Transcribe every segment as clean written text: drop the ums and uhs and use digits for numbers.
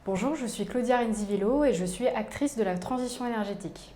Bonjour, je suis Claudia Renzivillo et je suis actrice de la transition énergétique.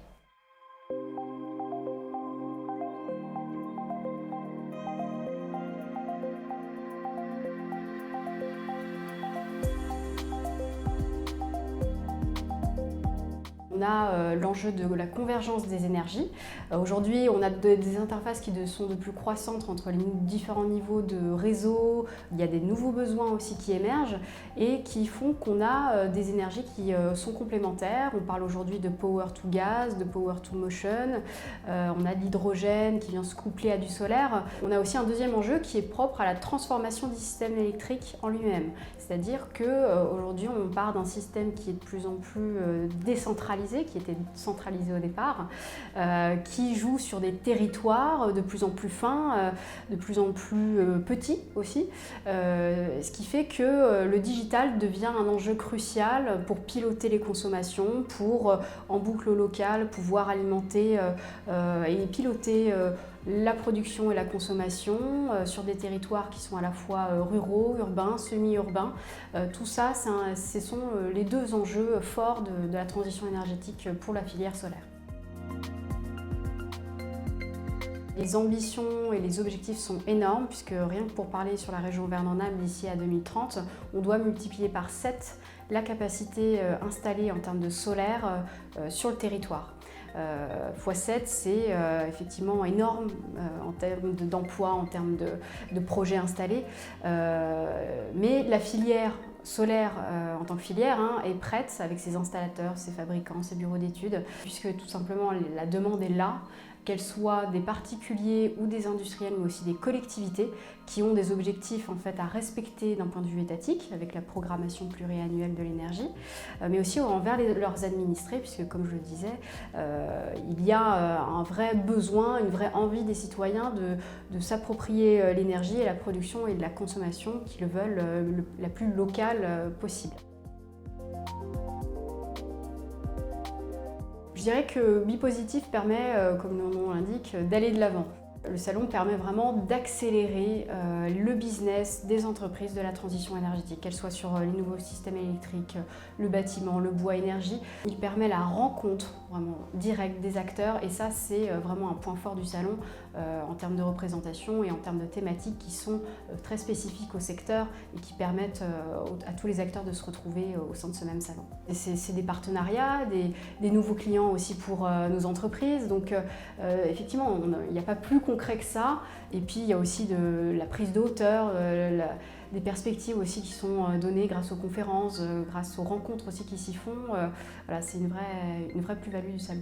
On a l'enjeu de la convergence des énergies. Aujourd'hui, on a des interfaces qui sont de plus croissantes entre les différents niveaux de réseau. Il y a des nouveaux besoins aussi qui émergent et qui font qu'on a des énergies qui sont complémentaires. On parle aujourd'hui de power to gas, de power to motion. On a de l'hydrogène qui vient se coupler à du solaire. On a aussi un deuxième enjeu qui est propre à la transformation du système électrique en lui-même. C'est-à-dire qu'aujourd'hui, on part d'un système qui est de plus en plus décentralisé, qui était centralisé au départ, qui joue sur des territoires de plus en plus fins, de plus en plus petits aussi, ce qui fait que le digital devient un enjeu crucial pour piloter les consommations, pour en boucle locale pouvoir alimenter et piloter la production et la consommation sur des territoires qui sont à la fois ruraux, urbains, semi-urbains. Tout ça, ce sont les deux enjeux forts de la transition énergétique pour la filière solaire. Les ambitions et les objectifs sont énormes puisque rien que pour parler sur la région Auvergne-Rhône-Alpes d'ici à 2030, on doit multiplier par 7 la capacité installée en termes de solaire sur le territoire. x7, c'est effectivement énorme en termes d'emploi, en termes de projets installés. Mais la filière solaire en tant que filière est prête avec ses installateurs, ses fabricants, ses bureaux d'études, puisque tout simplement la demande est là, qu'elle soit des particuliers ou des industriels, mais aussi des collectivités qui ont des objectifs en fait à respecter d'un point de vue étatique avec la programmation pluriannuelle de l'énergie, mais aussi envers leurs administrés, puisque comme je le disais, il y a un vrai besoin, une vraie envie des citoyens de s'approprier l'énergie et la production et de la consommation qui le veulent la plus locale possible. Je dirais que Bipositif permet, comme le nom l'indique, d'aller de l'avant. Le salon permet vraiment d'accélérer le business des entreprises de la transition énergétique, qu'elles soient sur les nouveaux systèmes électriques, le bâtiment, le bois énergie. Il permet la rencontre vraiment directe des acteurs et ça c'est vraiment un point fort du salon en termes de représentation et en termes de thématiques qui sont très spécifiques au secteur et qui permettent à tous les acteurs de se retrouver au sein de ce même salon. C'est des partenariats, des nouveaux clients aussi pour nos entreprises, donc effectivement il n'y a pas plus concret que ça. Et puis il y a aussi de la prise de hauteur, des perspectives aussi qui sont données grâce aux conférences, grâce aux rencontres aussi qui s'y font. Voilà, c'est une vraie plus-value du salon.